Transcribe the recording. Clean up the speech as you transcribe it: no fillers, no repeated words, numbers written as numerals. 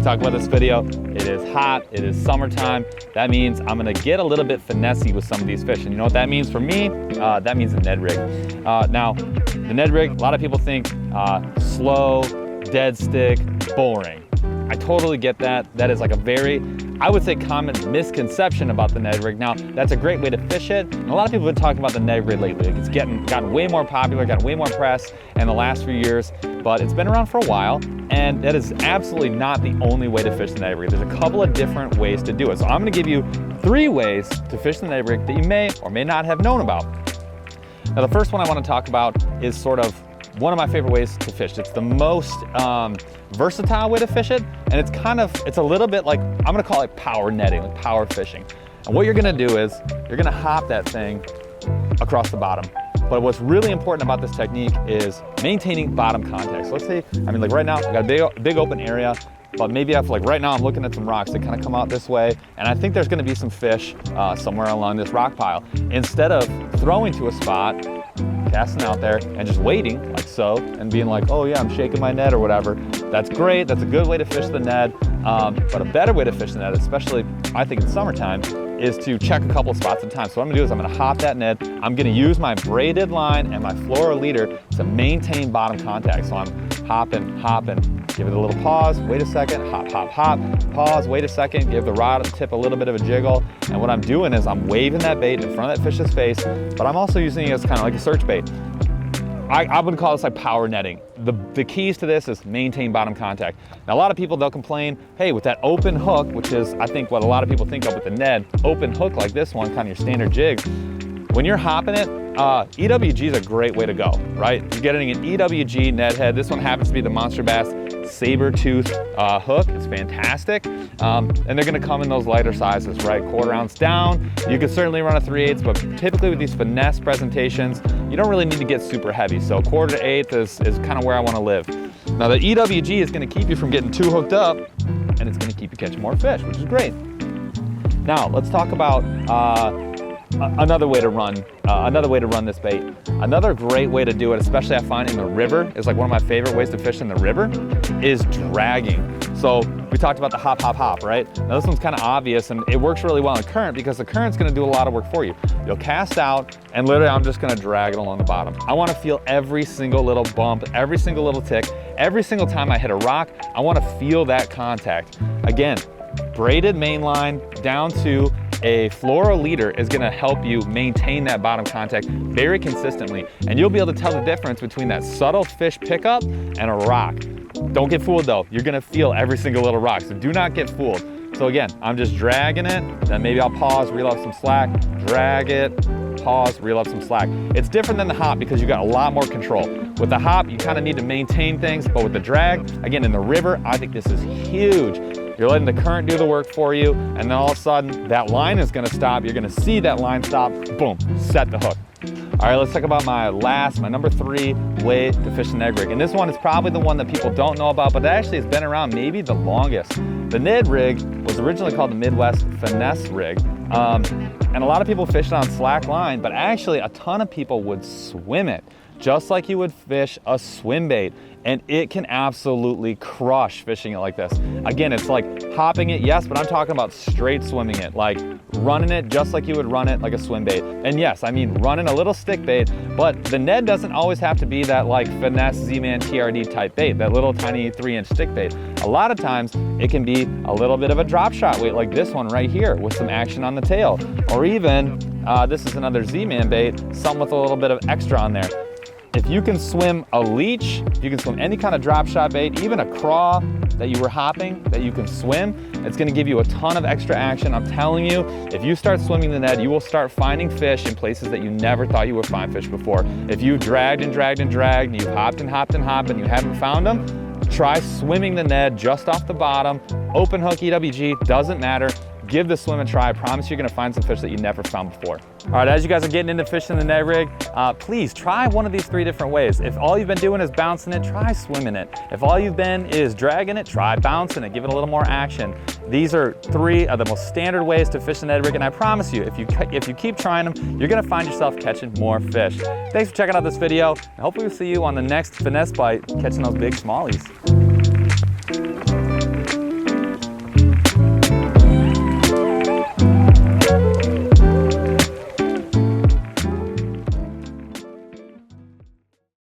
talk about this video. It is hot, it is summertime. That means I'm gonna get a little bit finessey with some of these fish. And you know what that means for me? That means a Ned rig. Now, the Ned rig, a lot of people think slow, dead stick, boring. I totally get that. That is like a very, I would say, common misconception about the Ned rig. Now, that's a great way to fish it. And a lot of people have been talking about the Ned rig lately. It's gotten way more popular, gotten way more press in the last few years, but it's been around for a while. And that is absolutely not the only way to fish the Ned rig. There's a couple of different ways to do it. So I'm gonna give you 3 ways to fish the Ned rig that you may or may not have known about. Now, the first one I wanna talk about is sort of one of my favorite ways to fish. It's the most versatile way to fish it, and it's a little bit like, I'm gonna call it power netting, like power fishing. And what you're gonna do is, you're gonna hop that thing across the bottom. But what's really important about this technique is maintaining bottom contact. So let's say, like right now, I got a big open area, but maybe right now I'm looking at some rocks that kind of come out this way, and I think there's gonna be some fish somewhere along this rock pile. Instead of throwing to a spot, casting out there and just waiting like so and being like, oh yeah, I'm shaking my net or whatever. That's great, that's a good way to fish the Ned, but a better way to fish the Ned, especially I think in summertime, is to check a couple spots at a time. So what I'm gonna do is I'm gonna hop that Ned, I'm gonna use my braided line and my fluoro leader to maintain bottom contact. So I'm hopping, give it a little pause, wait a second, hop, pause, wait a second, give the rod and tip a little bit of a jiggle. And what I'm doing is I'm waving that bait in front of that fish's face, but I'm also using it as kind of like a search bait. I would call this like power netting. The keys to this is maintain bottom contact. Now a lot of people, they'll complain, hey, with that open hook, which is I think what a lot of people think of with the Ned, open hook like this one, kind of your standard jig, when you're hopping it, EWG is a great way to go, right? You're getting an EWG Ned head. This one happens to be the Monster Bass saber tooth hook. It's fantastic. And they're gonna come in those lighter sizes, right? 1/4 ounce down. You can certainly run a 3/8, but typically with these finesse presentations, you don't really need to get super heavy. So 1/4 to 1/8 is kind of where I wanna live. Now the EWG is gonna keep you from getting too hooked up, and it's gonna keep you catching more fish, which is great. Now let's talk about another way to run this bait. Another great way to do it, especially I find in the river, is like one of my favorite ways to fish in the river, is dragging. So we talked about the hop, right? Now this one's kind of obvious, and it works really well in current because the current's gonna do a lot of work for you. You'll cast out, and literally I'm just gonna drag it along the bottom. I wanna feel every single little bump, every single little tick, every single time I hit a rock, I wanna feel that contact. Again, braided main line down to a fluoro leader is gonna help you maintain that bottom contact very consistently. And you'll be able to tell the difference between that subtle fish pickup and a rock. Don't get fooled though. You're gonna feel every single little rock, so do not get fooled. So again, I'm just dragging it, then maybe I'll pause, reel up some slack, drag it, pause, reel up some slack. It's different than the hop because you got a lot more control. With the hop, you kind of need to maintain things, but with the drag, again, in the river, I think this is huge. You're letting the current do the work for you, and then all of a sudden, that line is gonna stop. You're gonna see that line stop, boom, set the hook. All right, let's talk about my number 3 way to fish the Ned rig. And this one is probably the one that people don't know about, but it actually has been around maybe the longest. The Ned rig was originally called the Midwest Finesse rig. And a lot of people fish it on slack line, but actually a ton of people would swim it, just like you would fish a swim bait. And it can absolutely crush fishing it like this. Again, it's like hopping it, yes, but I'm talking about straight swimming it, like running it just like you would run it like a swim bait. And yes, I mean running a little stick bait, but the Ned doesn't always have to be that like finesse Z-Man TRD type bait, that little tiny 3-inch stick bait. A lot of times it can be a little bit of a drop shot weight like this one right here with some action on the tail. Or even, this is another Z-Man bait, some with a little bit of extra on there. If you can swim a leech, if you can swim any kind of drop shot bait, even a craw that you were hopping that you can swim, it's gonna give you a ton of extra action. I'm telling you, if you start swimming the Ned, you will start finding fish in places that you never thought you would find fish before. If you dragged and dragged and dragged, and you hopped and hopped and hopped and you haven't found them, try swimming the Ned just off the bottom. Open hook, EWG, doesn't matter. Give the swim a try. I promise you're gonna find some fish that you never found before. All right, as you guys are getting into fishing the Ned rig, please try one of these 3 different ways. If all you've been doing is bouncing it, try swimming it. If all you've been is dragging it, try bouncing it, give it a little more action. These are 3 of the most standard ways to fish the Ned rig, and I promise you, if you keep trying them, you're gonna find yourself catching more fish. Thanks for checking out this video, and hopefully we'll see you on the next finesse bite, catching those big smallies.